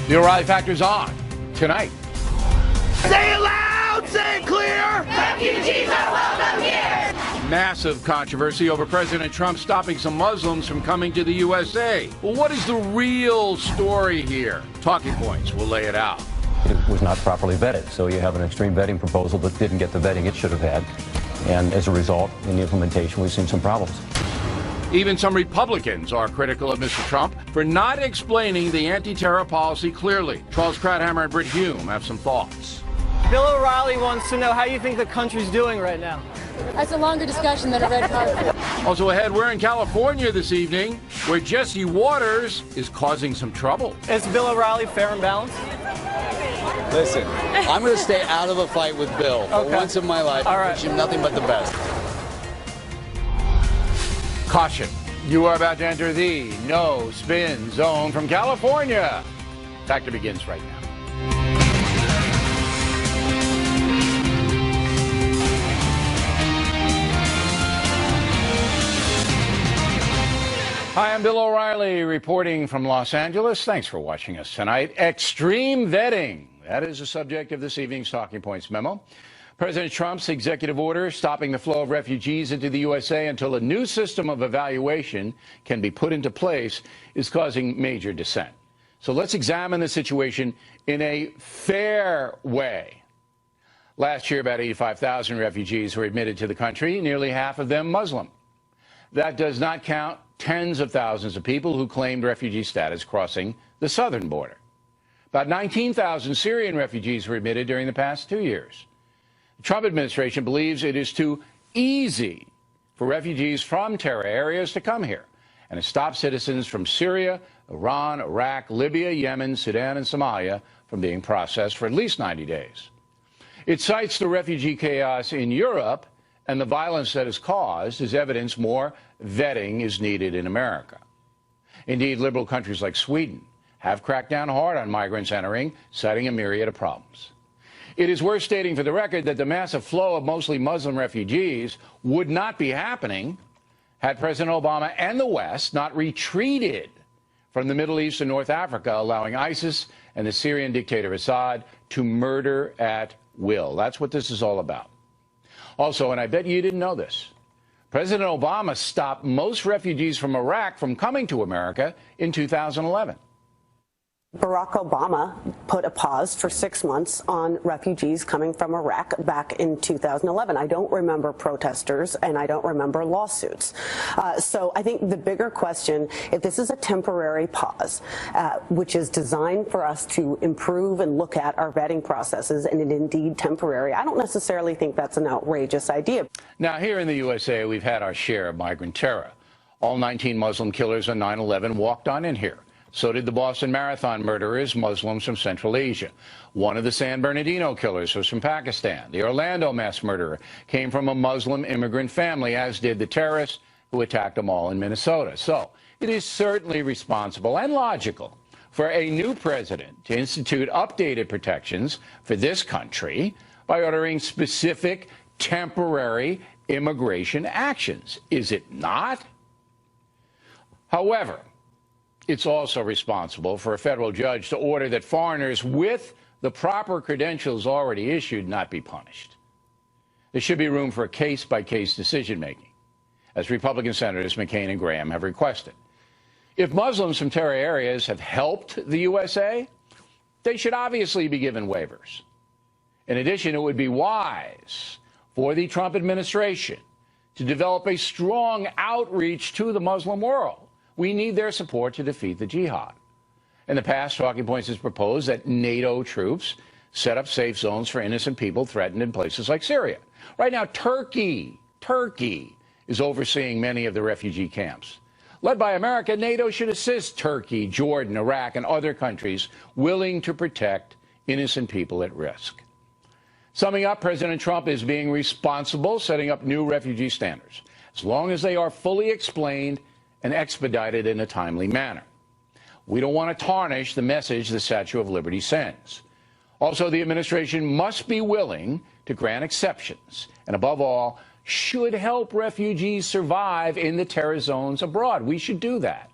The O'Reilly Factor's on tonight. Say it loud, say it clear. Refugees are welcome here. Massive controversy over President Trump stopping some Muslims from coming to the USA. Well, what is the real story here? Talking Points will lay it out. It was not properly vetted, so you have an extreme vetting proposal that didn't get the vetting it should have had. And as a result, in the implementation, we've seen some problems. Even some Republicans are critical of Mr. Trump for not explaining the anti-terror policy clearly. Charles Krauthammer and Britt Hume have some thoughts. Bill O'Reilly wants to know how you think the country's doing right now. That's a longer discussion than a red carpet. Also ahead, we're in California this evening, where Jesse Waters is causing some trouble. Is Bill O'Reilly fair and balanced? Listen, I'm going to stay out of a fight with Bill for once in my life. All right. I wish him nothing but the best. Caution, you are about to enter the no spin zone from California. Factor begins right now. Hi, I'm Bill O'Reilly reporting from Los Angeles. Thanks for watching us tonight. Extreme vetting. That is the subject of this evening's Talking Points memo. President Trump's executive order stopping the flow of refugees into the USA until a new system of evaluation can be put into place is causing major dissent. So let's examine the situation in a fair way. Last year, about 85,000 refugees were admitted to the country, nearly half of them Muslim. That does not count tens of thousands of people who claimed refugee status crossing the southern border. About 19,000 Syrian refugees were admitted during the past 2 years. The Trump administration believes it is too easy for refugees from terror areas to come here, and it stops citizens from Syria, Iran, Iraq, Libya, Yemen, Sudan, and Somalia from being processed for at least 90 days. It cites the refugee chaos in Europe and the violence that is caused as evidence more vetting is needed in America. Indeed, liberal countries like Sweden have cracked down hard on migrants entering, citing a myriad of problems. It is worth stating for the record that the massive flow of mostly Muslim refugees would not be happening had President Obama and the West not retreated from the Middle East and North Africa, allowing ISIS and the Syrian dictator Assad to murder at will. That's what this is all about. Also, and I bet you didn't know this, President Obama stopped most refugees from Iraq from coming to America in 2011. Barack Obama put a pause for 6 months on refugees coming from Iraq back in 2011. I don't remember protesters and I don't remember lawsuits. So I think the bigger question, if this is a temporary pause, which is designed for us to improve and look at our vetting processes, and it indeed temporary, I don't necessarily think that's an outrageous idea. Now, here in the USA, we've had our share of migrant terror. All 19 Muslim killers on 9/11 walked on in here. So did the Boston Marathon murderers, Muslims from Central Asia. One of the San Bernardino killers was from Pakistan. The Orlando mass murderer came from a Muslim immigrant family, as did the terrorists who attacked them all in Minnesota. So it is certainly responsible and logical for a new president to institute updated protections for this country by ordering specific temporary immigration actions. Is it not? However, it's also responsible for a federal judge to order that foreigners with the proper credentials already issued not be punished. There should be room for a case-by-case decision-making, as Republican Senators McCain and Graham have requested. If Muslims from terror areas have helped the USA, they should obviously be given waivers. In addition, it would be wise for the Trump administration to develop a strong outreach to the Muslim world. We need their support to defeat the jihad. In the past, Talking Points has proposed that NATO troops set up safe zones for innocent people threatened in places like Syria. Right now, Turkey is overseeing many of the refugee camps. Led by America, NATO should assist Turkey, Jordan, Iraq, and other countries willing to protect innocent people at risk. Summing up, President Trump is being responsible, setting up new refugee standards, as long as they are fully explained and expedited in a timely manner. We don't want to tarnish the message the Statue of Liberty sends. Also, the administration must be willing to grant exceptions and, above all, should help refugees survive in the terror zones abroad. We should do that.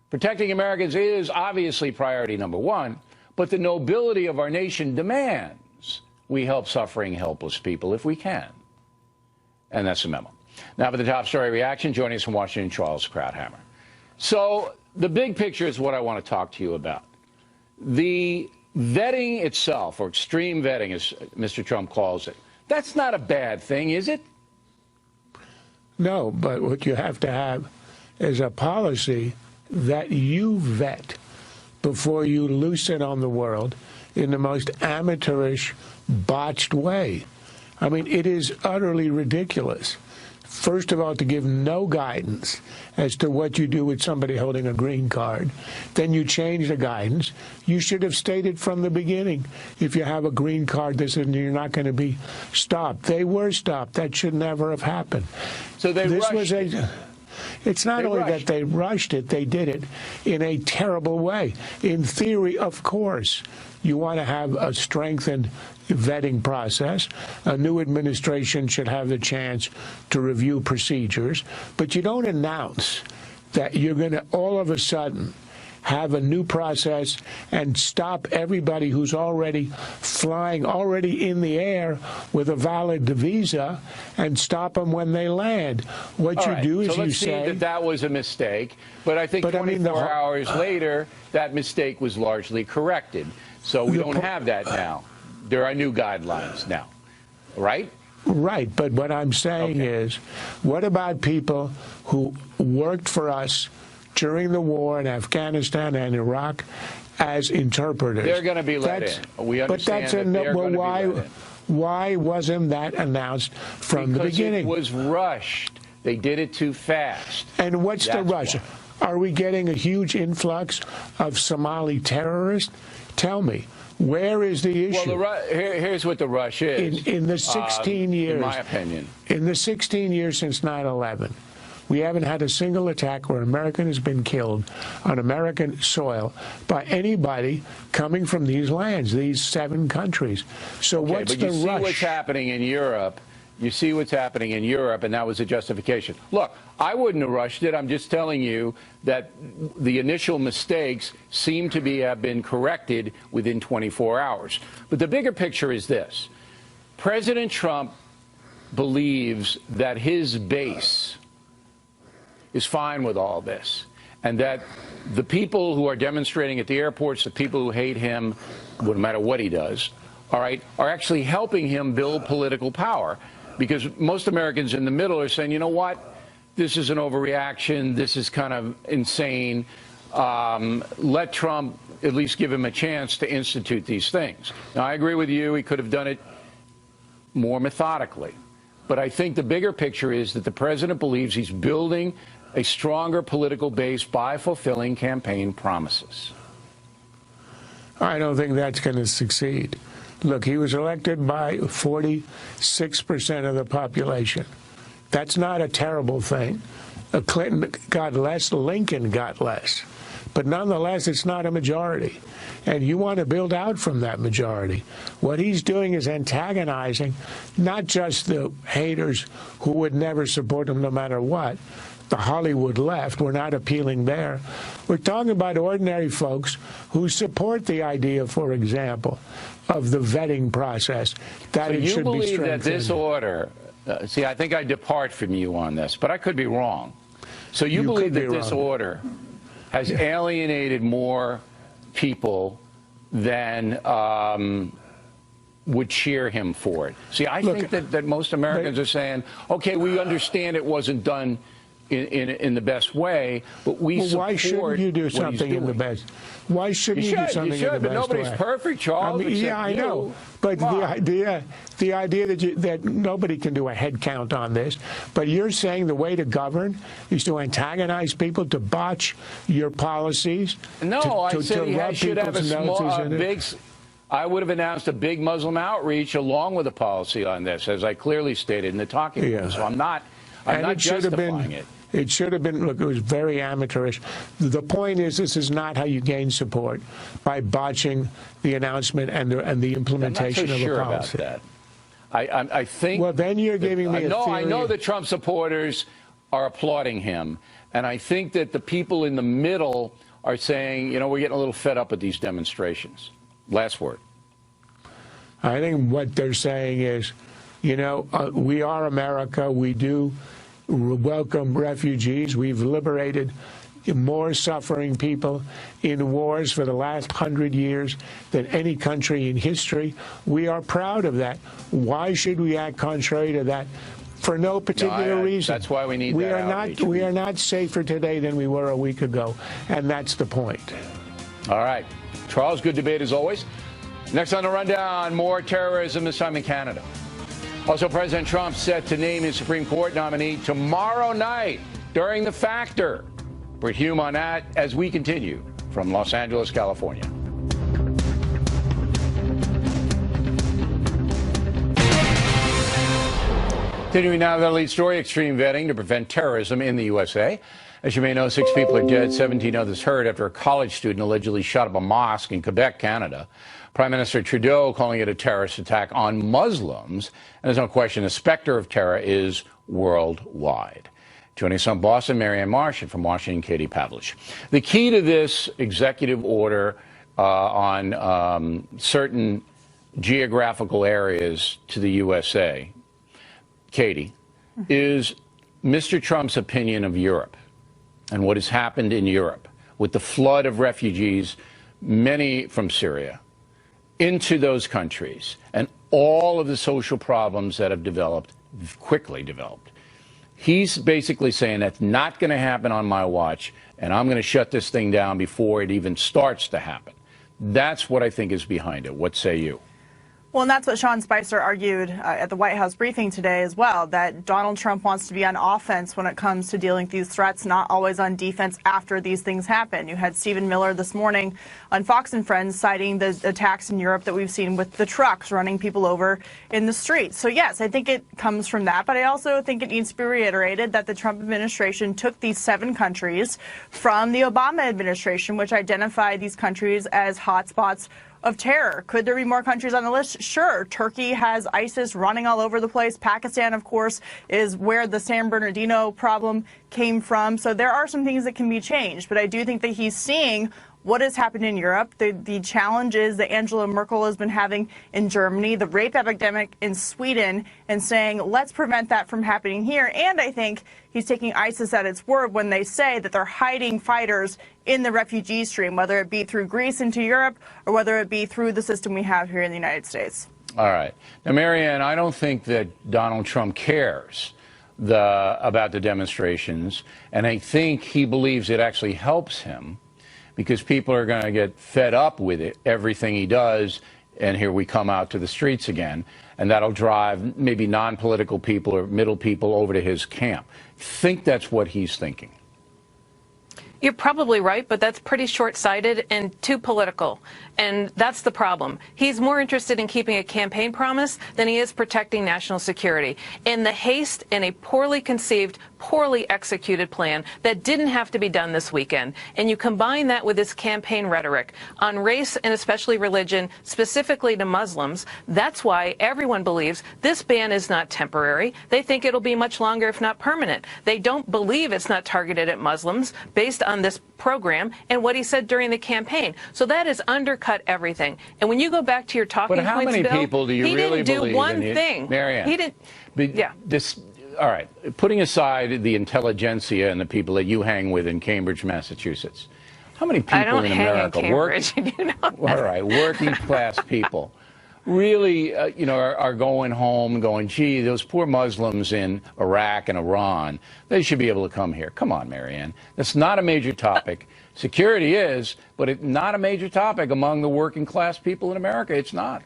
Protecting Americans is obviously priority number one, but the nobility of our nation demands we help suffering, helpless people if we can. And that's the memo. Now for the top story reaction, joining us from Washington, Charles Krauthammer. So the big picture is what I want to talk to you about. The vetting itself, or extreme vetting, as Mr. Trump calls it, that's not a bad thing, is it? No, but what you have to have is a policy that you vet before you loose it on the world in the most amateurish, botched way. I mean, it is utterly ridiculous. First of all, to give no guidance as to what you do with somebody holding a green card. Then you change the guidance. You should have stated from the beginning, if you have a green card, you're not going to be stopped. They were stopped. That should never have happened. So It's not only that they rushed it, they did it in a terrible way. In theory, of course, you want to have a strengthened vetting process. A new administration should have the chance to review procedures, but you don't announce that you're going to all of a sudden have a new process and stop everybody who's already flying, already in the air with a valid visa, and stop them when they land. What you do is you say that was a mistake, but I think 24 hours later, that mistake was largely corrected. So we don't have that now. There are new guidelines now, right? Right, but what I'm saying is, what about people who worked for us during the war in Afghanistan and Iraq as interpreters? They're going to be let in. We understand that they're going to be let in. Why wasn't that announced from the beginning? Because it was rushed. They did it too fast. And what's the rush? Are we getting a huge influx of Somali terrorists? Tell me. Where is the issue? Well, here's what the rush is. In the 16 years, in my opinion, in the 16 years since 9/11, we haven't had a single attack where an American has been killed on American soil by anybody coming from these lands, these 7 countries. So what's the rush? You see what's happening in Europe. You see what's happening in Europe, and that was a justification. Look, I wouldn't have rushed it. I'm just telling you that the initial mistakes seem to have been corrected within 24 hours. But the bigger picture is this. President Trump believes that his base is fine with all this, and that the people who are demonstrating at the airports, the people who hate him, no matter what he does, all right, are actually helping him build political power. Because most Americans in the middle are saying, you know what, this is an overreaction, this is kind of insane. Let Trump at least give him a chance to institute these things. Now, I agree with you, he could have done it more methodically. But I think the bigger picture is that the president believes he's building a stronger political base by fulfilling campaign promises. I don't think that's going to succeed. Look, he was elected by 46% of the population. That's not a terrible thing. Clinton got less, Lincoln got less. But nonetheless, it's not a majority. And you want to build out from that majority. What he's doing is antagonizing not just the haters who would never support him no matter what, the Hollywood left. We're not appealing there. We're talking about ordinary folks who support the idea, for example, of the vetting process. That it should be strengthened. So you believe that this order, see, I think I depart from you on this, but I could be wrong. So you believe that this order has alienated more people than would cheer him for it? See, I think that most Americans are saying, okay, we understand it wasn't done in the best way, but we support why shouldn't you do something in the best? Why shouldn't you do something in the best way? But nobody's perfect, Charles. I mean, yeah, I know. But the idea that nobody can do a head count on this, but you're saying the way to govern is to antagonize people, to botch your policies? No, I said he should have a big... I would have announced a big Muslim outreach along with a policy on this, as I clearly stated in the talking points. So I'm not justifying it. It should have been, look, it was very amateurish. The point is, this is not how you gain support, by botching the announcement and the implementation of the policy. I'm not so sure about that. I think... Well, then you're giving me a theory. I know that Trump supporters are applauding him. And I think that the people in the middle are saying, you know, we're getting a little fed up with these demonstrations. Last word. I think what they're saying is, you know, we are America. We do welcome refugees. We've liberated more suffering people in wars for the last 100 years than any country in history. We are proud of that. Why should we act contrary to that? For no particular reason. That's why we need that outreach. We are not safer today than we were a week ago, and that's the point. All right. Charles, good debate as always. Next on the rundown, more terrorism, this time in Canada. Also, President Trump set to name his Supreme Court nominee tomorrow night during the Factor. Britt Hume on that as we continue from Los Angeles, California. Continuing now, the lead story, extreme vetting to prevent terrorism in the USA. As you may know, 6 people are dead, 17 others hurt after a college student allegedly shot up a mosque in Quebec, Canada. Prime Minister Trudeau calling it a terrorist attack on Muslims. And there's no question the specter of terror is worldwide. Joining us from Boston, Marianne Marsh, and from Washington, Katie Pavlich. The key to this executive order on certain geographical areas to the USA, Katie, is Mr. Trump's opinion of Europe and what has happened in Europe with the flood of refugees, many from Syria, into those countries, and all of the social problems that have developed, quickly developed. He's basically saying that's not going to happen on my watch, and I'm going to shut this thing down before it even starts to happen. That's what I think is behind it. What say you? Well, and that's what Sean Spicer argued at the White House briefing today as well, that Donald Trump wants to be on offense when it comes to dealing with these threats, not always on defense after these things happen. You had Stephen Miller this morning on Fox and Friends citing the attacks in Europe that we've seen with the trucks running people over in the streets. So, yes, I think it comes from that. But I also think it needs to be reiterated that the Trump administration took these 7 countries from the Obama administration, which identified these countries as hotspots of terror. Could there be more countries on the list? Sure. Turkey has ISIS running all over the place. Pakistan, of course, is where the San Bernardino problem came from. So there are some things that can be changed. But I do think that he's seeing what has happened in Europe, the challenges that Angela Merkel has been having in Germany, the rape epidemic in Sweden, and saying, let's prevent that from happening here. And I think he's taking ISIS at its word when they say that they're hiding fighters in the refugee stream, whether it be through Greece into Europe or whether it be through the system we have here in the United States. All right. Now, Marianne, I don't think that Donald Trump cares about the demonstrations, and I think he believes it actually helps him, because people are going to get fed up with it, everything he does, and here we come out to the streets again, and that'll drive maybe non-political people or middle people over to his camp. Think that's what he's thinking. You're probably right, but that's pretty short-sighted and too political. And that's the problem. He's more interested in keeping a campaign promise than he is protecting national security. In the haste in a poorly conceived, poorly executed plan that didn't have to be done this weekend. And you combine that with his campaign rhetoric on race and especially religion, specifically to Muslims. That's why everyone believes this ban is not temporary. They think it'll be much longer, if not permanent. They don't believe it's not targeted at Muslims based on this program and what he said during the campaign. So that has undercut everything. And when you go back to your talking points, But how many people do you really believe he didn't do one in thing. Marianne, he didn't. Yeah. All right. Putting aside the intelligentsia and the people that you hang with in Cambridge, Massachusetts, how many people in America, all right, working class people, really, are going home going, gee, those poor Muslims in Iraq and Iran, they should be able to come here. Come on, Marianne. That's not a major topic. Security is, but it's not a major topic among the working class people in America. It's not.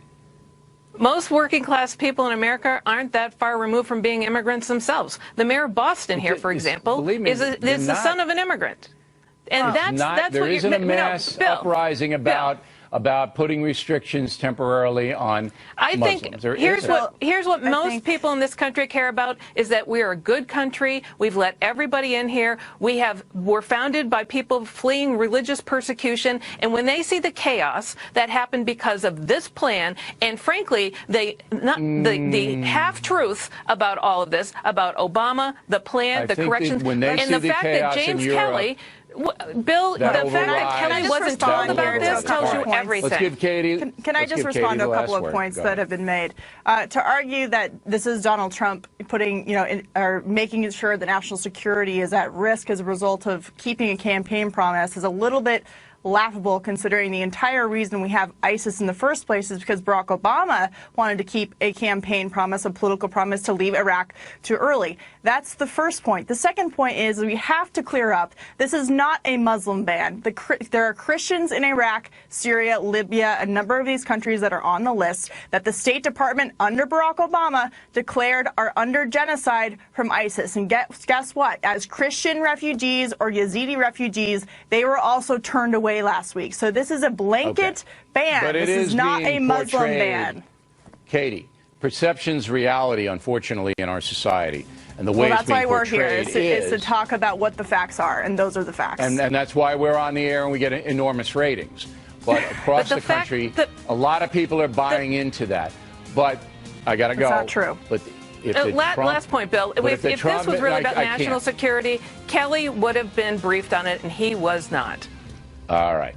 Most working class people in America aren't that far removed from being immigrants themselves. The mayor of Boston here, for example, is the son of an immigrant. And that's there what isn't a mass uprising about about putting restrictions temporarily on Muslims. Think here's what most people in this country care about is that we are a good country. We've let everybody in here. We're founded by people fleeing religious persecution, and when they see the chaos that happened because of this plan, and frankly, the half-truth about all of this, about Obama, the plan, the corrections, and the fact that James Kelly. Bill, the fact that Kelly wasn't told about this tells you everything. Let's give Katie. Can I just respond to a couple of points that have been made? To argue that this is Donald Trump putting, or making sure that national security is at risk as a result of keeping a campaign promise is a little bit laughable, considering the entire reason we have ISIS in the first place is because Barack Obama wanted to keep a campaign promise, a political promise to leave Iraq too early. That's the first point. The second point is we have to clear up, this is not a Muslim ban. There are Christians in Iraq, Syria, Libya, a number of these countries that are on the list that the State Department under Barack Obama declared are under genocide from ISIS. And guess what? As Christian refugees or Yazidi refugees, they were also turned away last week. So this is a blanket ban. But this is not a Muslim ban. Katie, perception's reality, unfortunately, in our society. And the way that's why we're here, is to talk about what the facts are, and those are the facts. And that's why we're on the air and we get enormous ratings. But across the country, a lot of people are buying into that. But I got to go. That's not true. But last point, Bill. If this was really about national security, Kelly would have been briefed on it, and he was not. All right.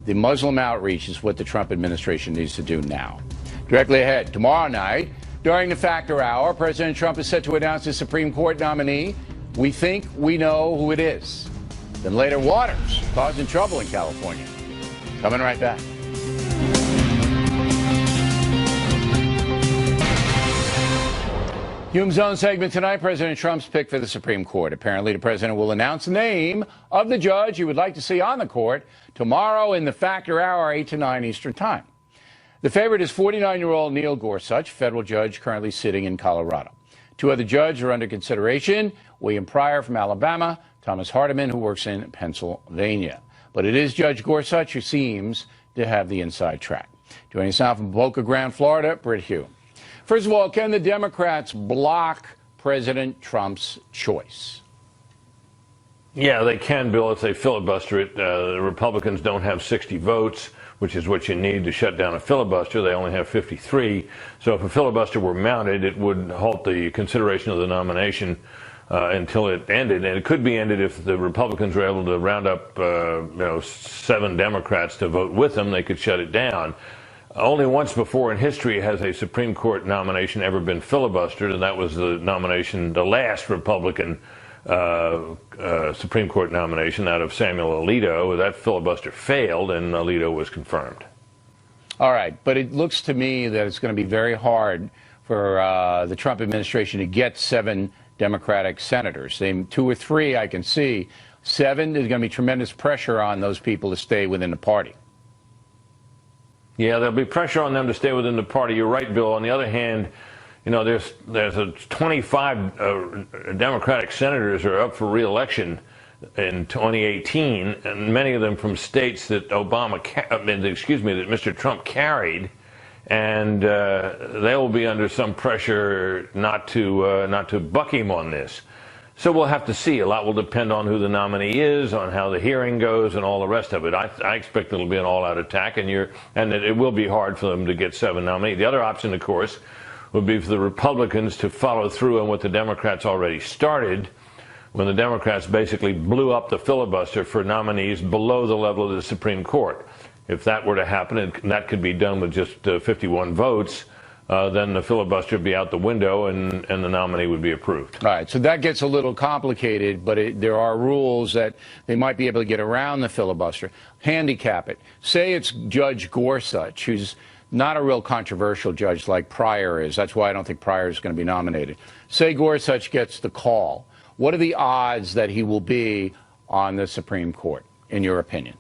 The Muslim outreach is what the Trump administration needs to do now. Directly ahead, tomorrow night, during the Factor Hour, President Trump is set to announce his Supreme Court nominee. We think we know who it is. Then later, Waters causing trouble in California. Coming right back. Hume Zone segment tonight, President Trump's pick for the Supreme Court. Apparently, the president will announce the name of the judge he would like to see on the court tomorrow in the Factor Hour, 8 to 9 Eastern Time. The favorite is 49-year-old Neil Gorsuch, federal judge currently sitting in Colorado. Two other judges are under consideration, William Pryor from Alabama, Thomas Hardiman, who works in Pennsylvania. But it is Judge Gorsuch who seems to have the inside track. Joining us now from Boca Grande, Florida, Britt Hume. First of all, can the Democrats block President Trump's choice? Yeah, they can, Bill, if they filibuster it. The Republicans don't have 60 votes, which is what you need to shut down a filibuster. They only have 53. So if a filibuster were mounted, it would halt the consideration of the nomination until it ended. And it could be ended if the Republicans were able to round up 7 Democrats to vote with them. They could shut it down. Only once before in history has a Supreme Court nomination ever been filibustered, and that was the last Republican Supreme Court nomination, that of Samuel Alito. That filibuster failed, and Alito was confirmed. All right, but it looks to me that it's going to be very hard for the Trump administration to get 7 Democratic senators. 2 or 3 I can see. 7, there's going to be tremendous pressure on those people to stay within the party. Yeah, there'll be pressure on them to stay within the party. You're right, Bill. On the other hand, there's 25 Democratic senators are up for re-election in 2018, and many of them from states that that Mr. Trump carried, and they will be under some pressure not to buck him on this. So we'll have to see. A lot will depend on who the nominee is, on how the hearing goes, and all the rest of it. I expect it'll be an all-out attack, and it will be hard for them to get 7 nominees. The other option, of course, would be for the Republicans to follow through on what the Democrats already started, when the Democrats basically blew up the filibuster for nominees below the level of the Supreme Court. If that were to happen, and that could be done with just 51 votes, then the filibuster would be out the window and the nominee would be approved. All right, so that gets a little complicated, but there are rules that they might be able to get around the filibuster. Handicap it. Say it's Judge Gorsuch, who's not a real controversial judge like Pryor is. That's why I don't think Pryor is going to be nominated. Say Gorsuch gets the call. What are the odds that he will be on the Supreme Court, in your opinion?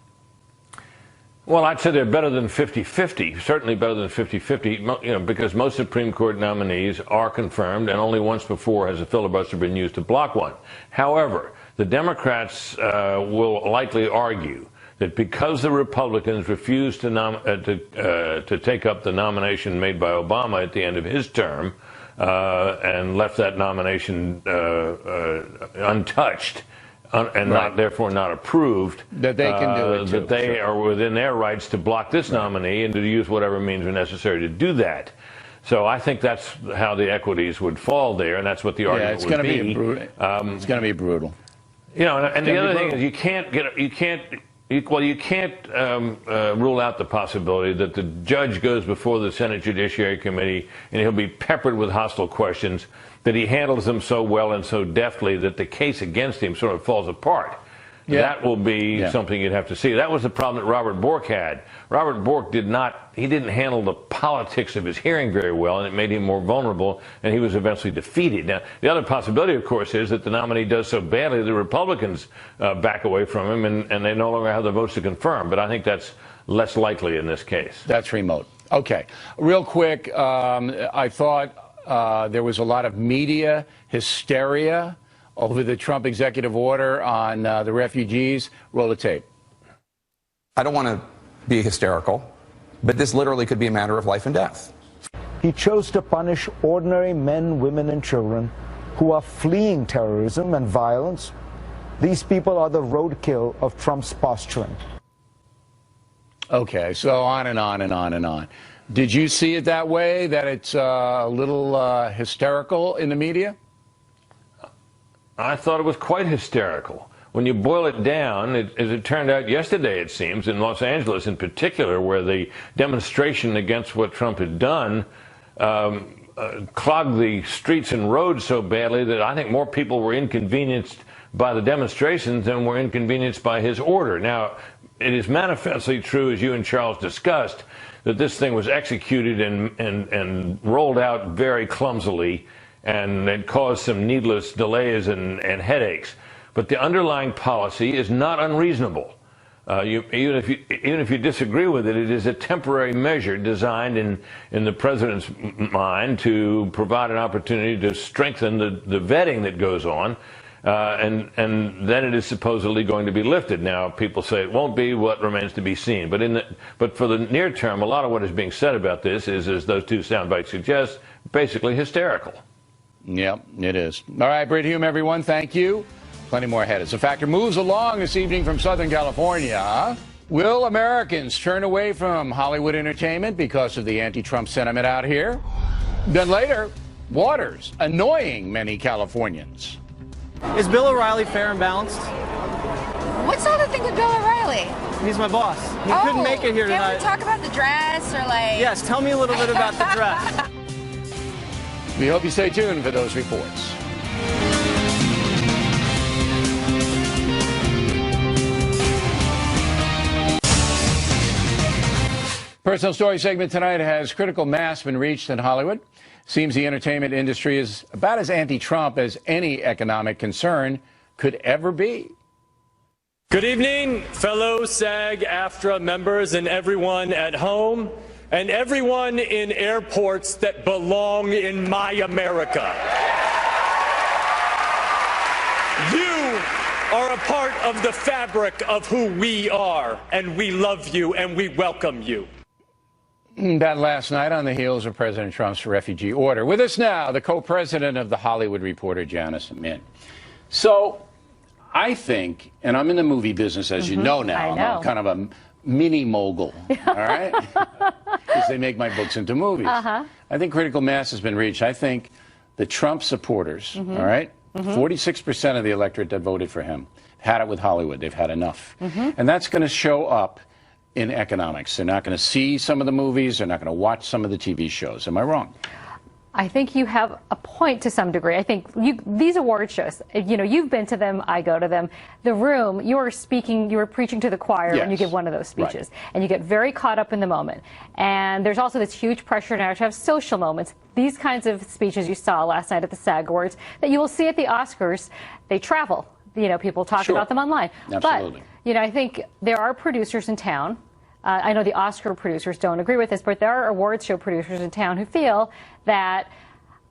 Well, I'd say they're better than 50-50, certainly better than 50-50, because most Supreme Court nominees are confirmed, and only once before has a filibuster been used to block one. However, the Democrats will likely argue that because the Republicans refused to take up the nomination made by Obama at the end of his term and left that nomination untouched and therefore not approved, that they can do it too. That they are within their rights to block this nominee and to use whatever means are necessary to do that. So I think that's how the equities would fall there, and that's what the argument would be. It's going to be brutal. You know, and the other thing is you can't rule out the possibility that the judge goes before the Senate Judiciary Committee and he'll be peppered with hostile questions, that he handles them so well and so deftly that the case against him sort of falls apart. Yeah. That will be something you'd have to see. That was the problem that Robert Bork had. Robert Bork didn't handle the politics of his hearing very well, and it made him more vulnerable, and he was eventually defeated. Now, the other possibility, of course, is that the nominee does so badly the Republicans back away from him, and they no longer have the votes to confirm. But I think that's less likely in this case. That's remote. Okay. Real quick, I thought there was a lot of media hysteria over the Trump executive order on the refugees. Roll the tape. I don't want to be hysterical, but this literally could be a matter of life and death. He chose to punish ordinary men, women, and children who are fleeing terrorism and violence. These people are the roadkill of Trump's posturing. Okay, so on and on and on and on. Did you see it that way, that it's a little hysterical in the media? I thought it was quite hysterical. When you boil it down, as it turned out yesterday, it seems, in Los Angeles in particular, where the demonstration against what Trump had done clogged the streets and roads so badly that I think more people were inconvenienced by the demonstrations than were inconvenienced by his order. Now, it is manifestly true, as you and Charles discussed, that this thing was executed and rolled out very clumsily, and it caused some needless delays and headaches. But the underlying policy is not unreasonable. Even if you disagree with it, it is a temporary measure designed in the president's mind to provide an opportunity to strengthen the vetting that goes on, and then it is supposedly going to be lifted. Now, people say it won't be. What remains to be seen. But for the near term, a lot of what is being said about this is, as those two sound bites suggest, basically hysterical. Yep, it is. All right, Brit Hume, everyone, thank you. Plenty more ahead. As a factor moves along this evening from Southern California, will Americans turn away from Hollywood entertainment because of the anti-Trump sentiment out here? Then later, waters annoying many Californians. Is Bill O'Reilly fair and balanced? What's all the thing with Bill O'Reilly? He's my boss. He couldn't make it here tonight. Can we talk about the dress or like... Yes, tell me a little bit about the dress. We hope you stay tuned for those reports. Personal Story segment tonight has critical mass been reached in Hollywood. Seems the entertainment industry is about as anti-Trump as any economic concern could ever be. Good evening, fellow SAG-AFTRA members and everyone at home and everyone in airports that belong in my America. You are a part of the fabric of who we are, and we love you and we welcome you. That last night on the heels of President Trump's refugee order. With us now, the co-president of The Hollywood Reporter, Janice Mint. So I think, and I'm in the movie business, as you know now, I'm kind of a mini mogul, all right? Because they make my books into movies. I think critical mass has been reached. I think the Trump supporters, all right, 46% of the electorate that voted for him had it with Hollywood. They've had enough. And that's going to show up in economics. They're not going to see some of the movies. They're not going to watch some of the TV shows. Am I wrong? I think you have a point to some degree. I think these award shows, you know, you've been to them, I go to them. The Room, you are speaking, you are preaching to the choir when you give one of those speeches. And you get very caught up in the moment. And there's also this huge pressure now to have social moments. These kinds of speeches you saw last night at the SAG Awards that you will see at the Oscars, they travel. You know, people talk about them online. Absolutely. But, you know, I think there are producers in town. I know the Oscar producers don't agree with this, but there are awards show producers in town who feel that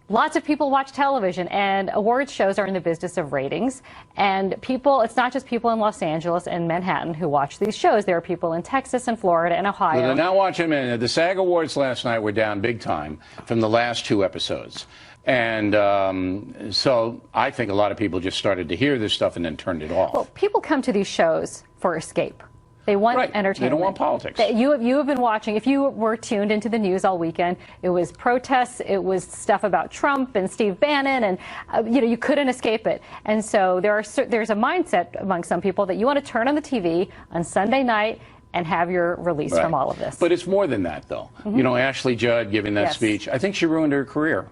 Lots of people watch television, and awards shows are in the business of ratings. And people, it's not just people in Los Angeles and Manhattan who watch these shows. There are people in Texas and Florida and Ohio. Well, they're now watching them. The SAG Awards last night were down big time from the last 2 episodes. And so I think a lot of people just started to hear this stuff and then turned it off. Well, people come to these shows for escape. They want entertainment. They don't want politics. You have been watching. If you were tuned into the news all weekend, it was protests, it was stuff about Trump and Steve Bannon, and you couldn't escape it. And so there's a mindset among some people that you want to turn on the TV on Sunday night and have your release from all of this. But it's more than that, though. You know, Ashley Judd giving that speech, I think she ruined her career.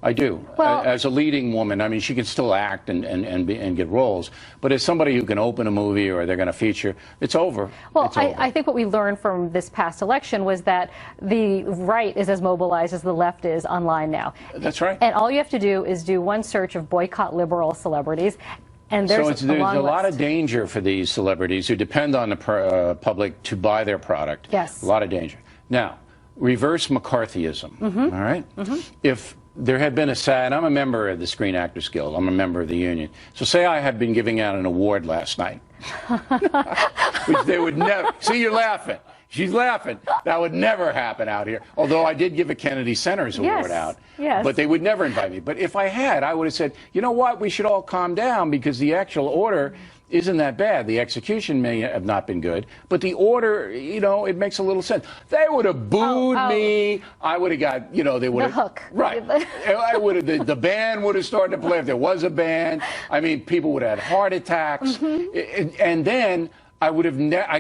I do. Well, as a leading woman, I mean, she can still act and get roles, but as somebody who can open a movie or they're going to feature, it's over. Well, it's over. I think what we learned from this past election was that the right is as mobilized as the left is online now. That's right. And all you have to do is do one search of boycott liberal celebrities. And there's a lot of danger for these celebrities who depend on the public to buy their product. Yes. A lot of danger. Now, reverse McCarthyism, all right? If there had been a SAG, I'm a member of the Screen Actors Guild, I'm a member of the union. So say I had been giving out an award last night, which they would never, see, you're laughing. She's laughing. That would never happen out here. Although I did give a Kennedy Center's Award out. Yes. But they would never invite me. But if I had, I would have said, you know what, we should all calm down because the actual order isn't that bad. The execution may have not been good, but the order, you know, it makes a little sense. They would have booed me. I would have got, you know, they would have. The hook. Right. I would have, the band would have started to play if there was a band. I mean, people would have had heart attacks. And then I would have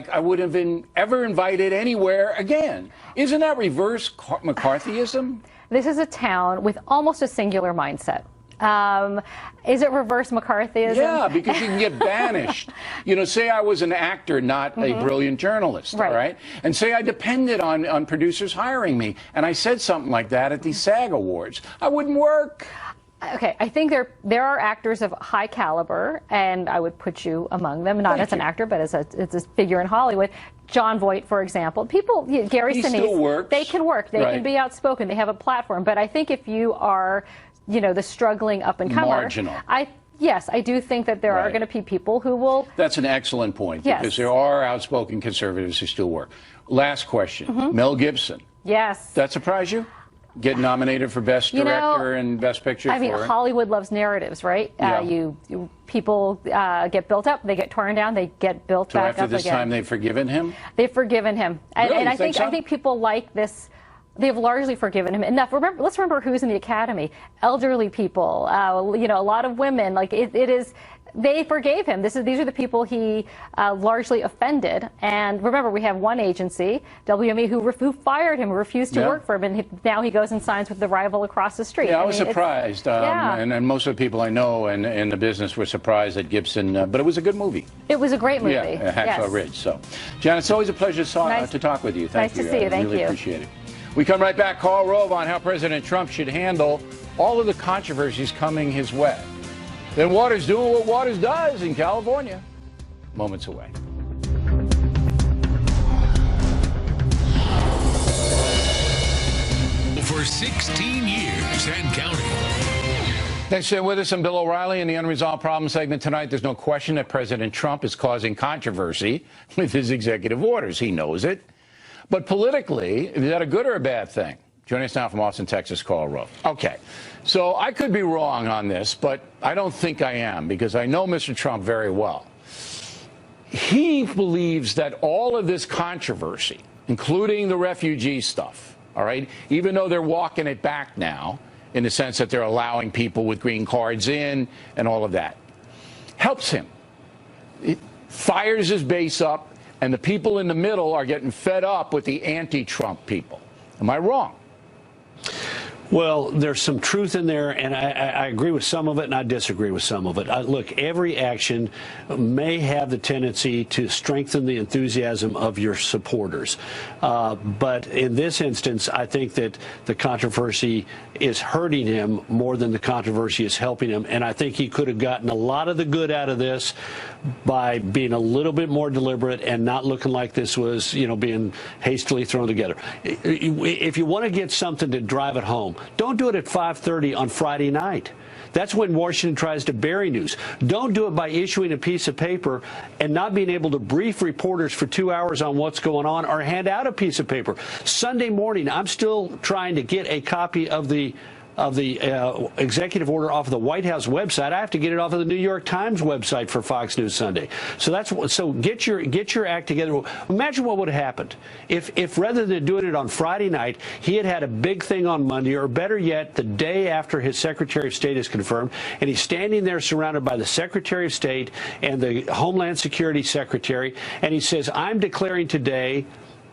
I would have been ever invited anywhere again. Isn't that reverse McCarthyism? This is a town with almost a singular mindset. Is it reverse McCarthyism? Yeah, because you can get banished. You know, say I was an actor, not a brilliant journalist, all right? And say I depended on producers hiring me, and I said something like that at these SAG Awards. I wouldn't work. Okay, I think there are actors of high caliber, and I would put you among them, not as an actor, but as a figure in Hollywood. Jon Voight, for example. People, Gary Sinise, they can work. They can be outspoken. They have a platform. But I think if you are, you know, the struggling up-and-comer. Marginal. Yes, I do think that there are going to be people who will. That's an excellent point, because there are outspoken conservatives who still work. Last question. Mel Gibson. Yes. That surprise you? Get nominated for Best Director and Best Picture I mean, Hollywood loves narratives, right? Yeah. People get built up, they get torn down, they get built back up again. So after this time, they've forgiven him? They've forgiven him. Really? And I think people like this. They've largely forgiven him enough. Let's remember who's in the Academy: elderly people, you know, a lot of women. Like it is. They forgave him. These are the people he largely offended. And remember, we have one agency, WME, who fired him, who refused to work for him, and now he goes and signs with the rival across the street. Yeah, I was surprised. And most of the people I know in the business were surprised at Gibson. But it was a good movie. It was a great movie. Yeah, Hacksaw Ridge. So, Janet, it's always a pleasure to talk with you. Thank you. Nice to see you. Thank you. Really appreciate it. We come right back. Karl Rove on how President Trump should handle all of the controversies coming his way. Then Waters doing what Waters does in California. Moments away. For 16 years and counting. Thanks for staying with us. I'm Bill O'Reilly in the Unresolved Problem segment tonight. There's no question that President Trump is causing controversy with his executive orders. He knows it. But politically, is that a good or a bad thing? Joining us now from Austin, Texas, Karl Rove. Okay, so I could be wrong on this, but I don't think I am, because I know Mr. Trump very well. He believes that all of this controversy, including the refugee stuff, all right, even though they're walking it back now, in the sense that they're allowing people with green cards in and all of that, helps him. It fires his base up, and the people in the middle are getting fed up with the anti-Trump people. Am I wrong? Well, there's some truth in there, and I agree with some of it, and I disagree with some of it. Look, every action may have the tendency to strengthen the enthusiasm of your supporters. But in this instance, I think that the controversy is hurting him more than the controversy is helping him. And I think he could have gotten a lot of the good out of this by being a little bit more deliberate and not looking like this was, you know, being hastily thrown together. If you want to get something to drive it home, Don't do it at 5:30 on Friday night. That's when Washington tries to bury news. Don't do it by issuing a piece of paper and not being able to brief reporters for 2 hours on what's going on or hand out a piece of paper. Sunday morning, I'm still trying to get a copy of the executive order off of the White House website. I have to get it off of the New York Times website for Fox News Sunday. So get your act together. Imagine what would have happened if rather than doing it on Friday night, he had a big thing on Monday, or better yet, the day after his Secretary of State is confirmed, and he's standing there surrounded by the Secretary of State and the Homeland Security Secretary, and he says, "I'm declaring today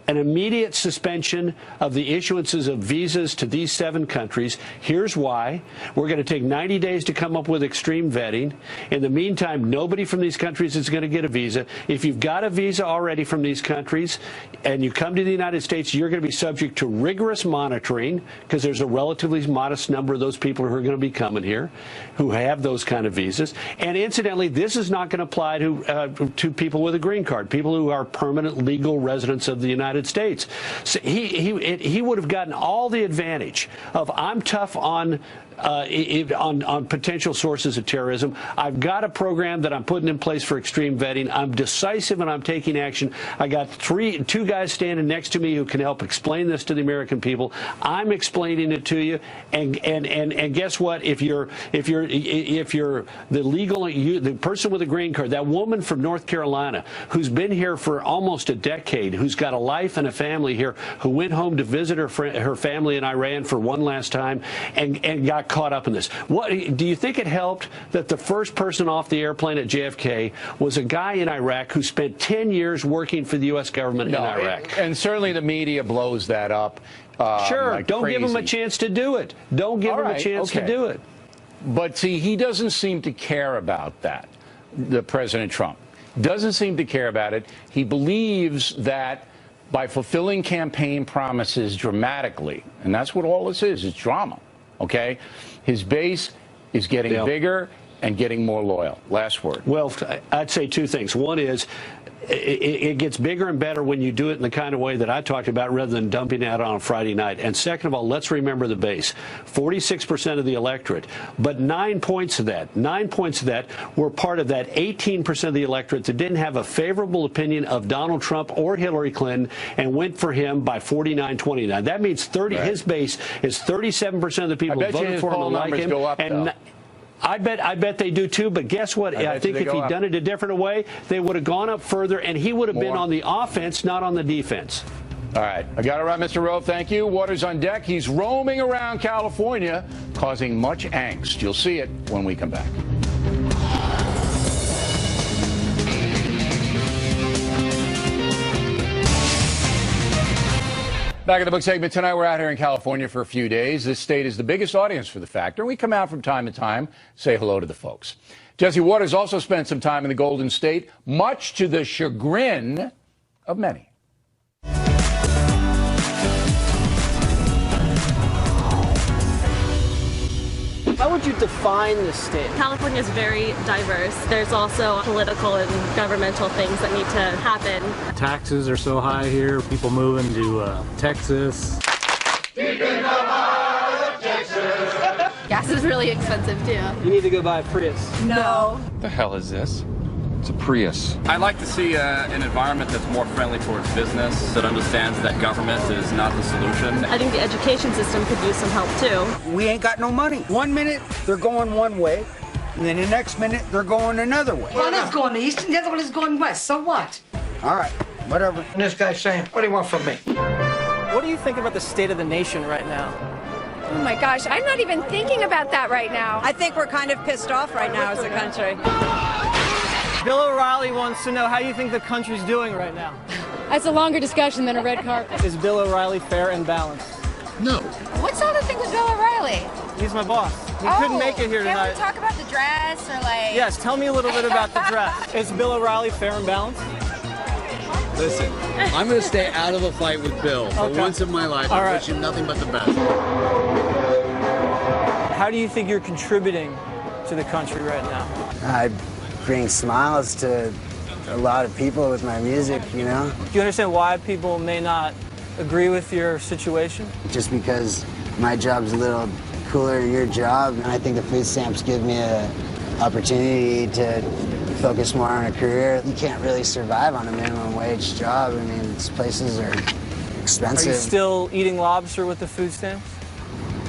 an immediate suspension of the issuances of visas to these 7 countries. Here's why. We're going to take 90 days to come up with extreme vetting. In the meantime, nobody from these countries is going to get a visa. If you've got a visa already from these countries and you come to the United States, you're going to be subject to rigorous monitoring, because there's a relatively modest number of those people who are going to be coming here who have those kind of visas. And incidentally, this is not going to apply to people with a green card, people who are permanent legal residents of the United States." So he would have gotten all the advantage of, I'm tough on potential sources of terrorism. I've got a program that I'm putting in place for extreme vetting. I'm decisive and I'm taking action. I got two guys standing next to me who can help explain this to the American people. I'm explaining it to you. And guess what? If you're the person with a green card, that woman from North Carolina who's been here for almost a decade, who's got a life and a family here, who went home to visit her family in Iran for one last time and got caught up in this. What do you think it helped that the first person off the airplane at JFK was a guy in Iraq who spent 10 years working for the U.S. government in Iraq? And certainly the media blows that up. Sure, like don't crazy. give him a chance to do it. Don't give him a chance to do it. But see, he doesn't seem to care about that. The President Trump doesn't seem to care about it. He believes that by fulfilling campaign promises dramatically, and that's what all this is, it's drama. Okay, his base is getting bigger and getting more loyal. Last word. Well, I'd say 2 things. One is it gets bigger and better when you do it in the kind of way that I talked about, rather than dumping it out on a Friday night. And second of all, let's remember the base. 46% of the electorate, but 9 points of that were part of that 18% of the electorate that didn't have a favorable opinion of Donald Trump or Hillary Clinton and went for him by 49-29. That means his base is 37% of the people who voted for him and like him. Go up, and I bet they do too, but guess what? I think if he'd done it a different way, they would have gone up further, and he would have been on the offense, not on the defense. All right, I got it right, Mr. Rove. Thank you. Waters on deck. He's roaming around California, causing much angst. You'll see it when we come back. Back at the book segment tonight, we're out here in California for a few days. This state is the biggest audience for The Factor. We come out from time to time, say hello to the folks. Jesse Waters also spent some time in the Golden State, much to the chagrin of many. How would you define this state? California is very diverse. There's also political and governmental things that need to happen. Taxes are so high here. People moving to Texas. Deep in the heart of Texas. Gas is really expensive too. You need to go buy a Prius. No. What the hell is this? It's a Prius. I'd like to see an environment that's more friendly towards business, that understands that government is not the solution. I think the education system could use some help too. We ain't got no money. 1 minute, they're going one way, and then the next minute, they're going another way. One is going east, and the other one is going west, so what? All right, whatever. And this guy's saying, what do you want from me? What do you think about the state of the nation right now? Oh my gosh, I'm not even thinking about that right now. I think we're kind of pissed off right now as a country. Bill O'Reilly wants to know how you think the country's doing right now. That's a longer discussion than a red carpet. Is Bill O'Reilly fair and balanced? No. What's all the thing with Bill O'Reilly? He's my boss. He couldn't make it here tonight. Can we talk about the dress or like... Yes, tell me a little bit about the dress. Is Bill O'Reilly fair and balanced? Listen, I'm going to stay out of a fight with Bill for once in my life. I wish him nothing but the best. How do you think you're contributing to the country right now? I bring smiles to a lot of people with my music, you know? Do you understand why people may not agree with your situation? Just because my job's a little cooler than your job, and I think the food stamps give me an opportunity to focus more on a career. You can't really survive on a minimum wage job. I mean, these places are expensive. Are you still eating lobster with the food stamps?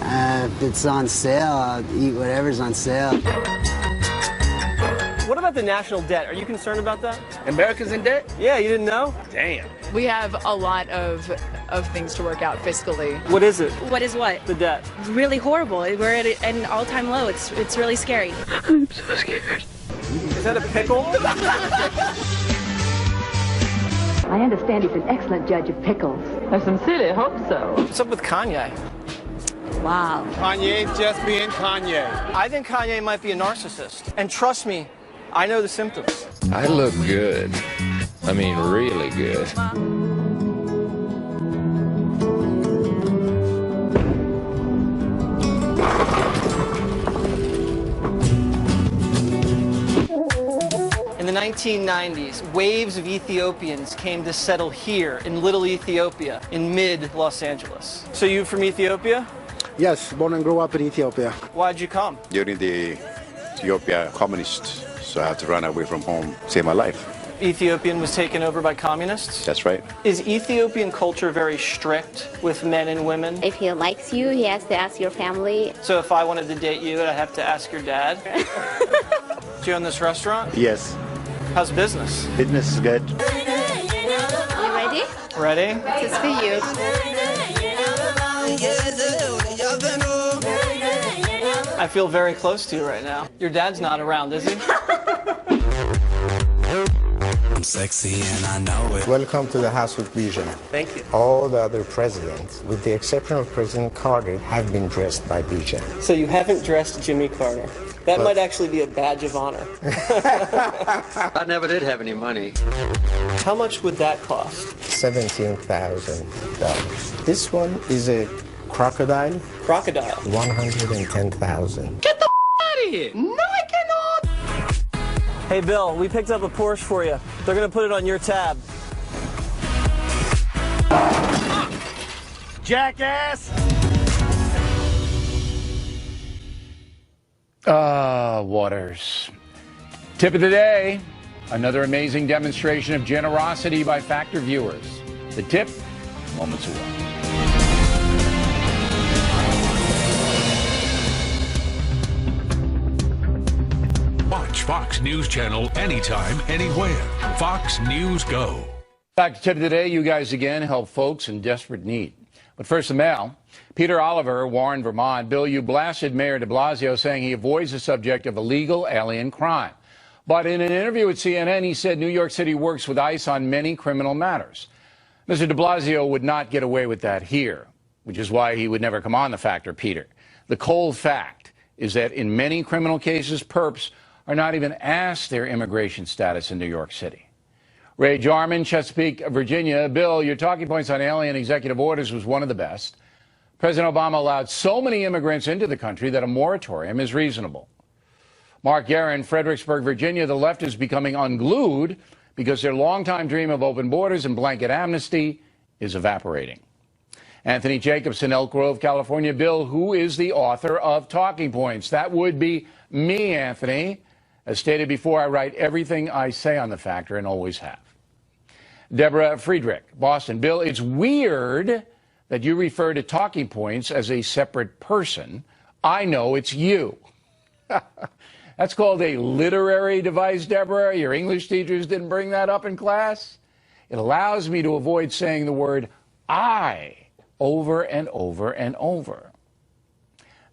If it's on sale, I'll eat whatever's on sale. What about the national debt? Are you concerned about that? America's in debt? Yeah, you didn't know? Damn. We have a lot of things to work out fiscally. What is it? What is what? The debt. It's really horrible. We're at an all-time low. It's really scary. I'm so scared. Is that a pickle? I understand he's an excellent judge of pickles. I sincerely hope so. What's up with Kanye? Wow. Kanye's just being Kanye. I think Kanye might be a narcissist. And trust me, I know the symptoms. I look good. I mean, really good. In the 1990s, waves of Ethiopians came to settle here in Little Ethiopia in mid-Los Angeles. So you from Ethiopia? Yes, born and grew up in Ethiopia. Why'd you come? During the Ethiopia communists, so I had to run away from home, save my life. Ethiopian was taken over by communists? That's right. Is Ethiopian culture very strict with men and women? If he likes you, he has to ask your family. So if I wanted to date you, I'd have to ask your dad? Do you own this restaurant? Yes. How's business? Business is good. You ready? Ready? This is for you. I feel very close to you right now. Your dad's not around, is he? I'm sexy and I know it. Welcome to the House with Vision. Thank you. All the other presidents, with the exception of President Carter, have been dressed by Vision. So you haven't dressed Jimmy Carter. That might actually be a badge of honor. I never did have any money. How much would that cost? $17,000. This one is a crocodile. Crocodile? $110,000. Get the out of here! No, I cannot! Hey, Bill, we picked up a Porsche for you. They're gonna put it on your tab. Jackass! Waters. Tip of the day, another amazing demonstration of generosity by Factor viewers. The tip, moments away. Watch Fox News Channel anytime, anywhere. Fox News Go. Back to tip of the day, you guys again help folks in desperate need. But first, the mail. Peter Oliver, Warren, Vermont. Bill, you blasted Mayor de Blasio saying he avoids the subject of illegal alien crime. But in an interview with CNN, he said New York City works with ICE on many criminal matters. Mr. de Blasio would not get away with that here, which is why he would never come on the Factor, Peter. The cold fact is that in many criminal cases, perps are not even asked their immigration status in New York City. Ray Jarman, Chesapeake, Virginia. Bill, your talking points on alien executive orders was one of the best. President Obama allowed so many immigrants into the country that a moratorium is reasonable. Mark Guerin, Fredericksburg, Virginia. The left is becoming unglued because their longtime dream of open borders and blanket amnesty is evaporating. Anthony Jacobson, Elk Grove, California. Bill, who is the author of Talking Points? That would be me, Anthony. As stated before, I write everything I say on The Factor and always have. Deborah Friedrich, Boston. Bill, it's weird that you refer to Talking Points as a separate person. I know it's you. That's called a literary device, Deborah. Your English teachers didn't bring that up in class. It allows me to avoid saying the word I over and over and over.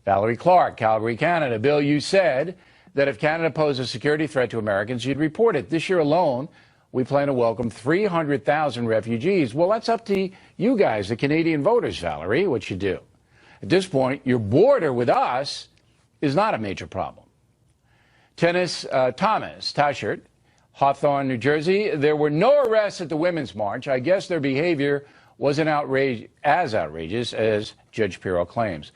Valerie Clark, Calgary, Canada. Bill, you said that if Canada posed a security threat to Americans, you'd report it. This year alone, we plan to welcome 300,000 refugees. Well, that's up to you guys, the Canadian voters, Valerie, what you do. At this point, your border with us is not a major problem. Thomas Tashert, Hawthorne, New Jersey. There were no arrests at the Women's March. I guess their behavior wasn't as outrageous as Judge Pirro claims.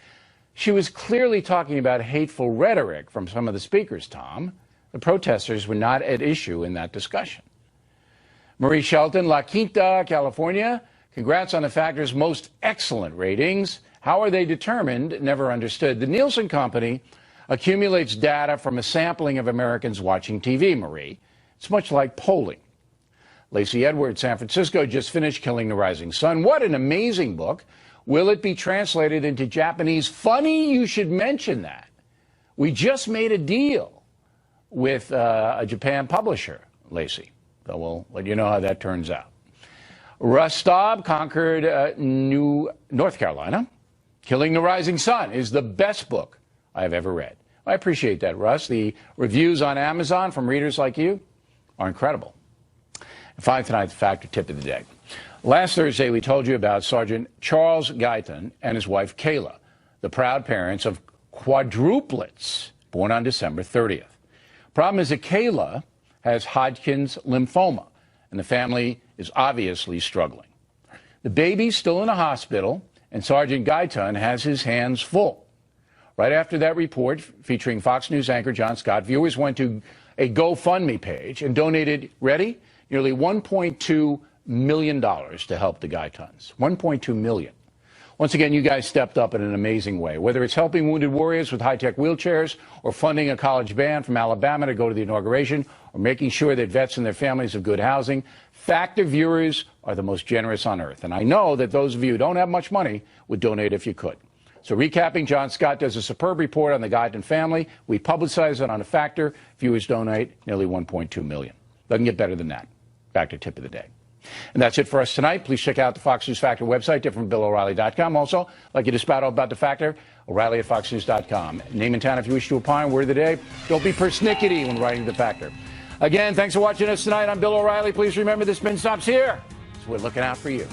She was clearly talking about hateful rhetoric from some of the speakers, Tom. The protesters were not at issue in that discussion. Marie Shelton, La Quinta, California. Congrats on the Factor's most excellent ratings. How are they determined? Never understood. The Nielsen Company accumulates data from a sampling of Americans watching TV, Marie. It's much like polling. Lacey Edwards, San Francisco, just finished Killing the Rising Sun. What an amazing book. Will it be translated into Japanese? Funny you should mention that. We just made a deal with a Japan publisher, Lacey. So we'll let you know how that turns out. Russ Staub conquered North Carolina. Killing the Rising Sun is the best book I've ever read. I appreciate that, Russ. The reviews on Amazon from readers like you are incredible. And finally tonight, the Factor tip of the day. Last Thursday, we told you about Sergeant Charles Guyton and his wife, Kayla, the proud parents of quadruplets born on December 30th. Problem is that Kayla has Hodgkin's lymphoma, and the family is obviously struggling. The baby's still in a hospital, and Sergeant Guyton has his hands full. Right after that report featuring Fox News anchor John Scott, viewers went to a GoFundMe page and donated, ready, nearly $1.2 million to help the Guytons. $1.2 million. Once again, you guys stepped up in an amazing way. Whether it's helping wounded warriors with high-tech wheelchairs or funding a college band from Alabama to go to the inauguration or making sure that vets and their families have good housing, Factor viewers are the most generous on earth. And I know that those of you who don't have much money would donate if you could. So recapping, John Scott does a superb report on the Guyton family. We publicize it on a Factor. Viewers donate nearly $1.2 million. Doesn't get better than that. Factor tip of the day. And that's it for us tonight. Please check out the Fox News Factor website, differentbilloreilly.com. Also, I'd like you to spout out about the Factor, O'Reilly at foxnews.com. Name and town if you wish to opine. Word of the day, don't be persnickety when writing the Factor. Again, thanks for watching us tonight. I'm Bill O'Reilly. Please remember this spin stops here. So we're looking out for you.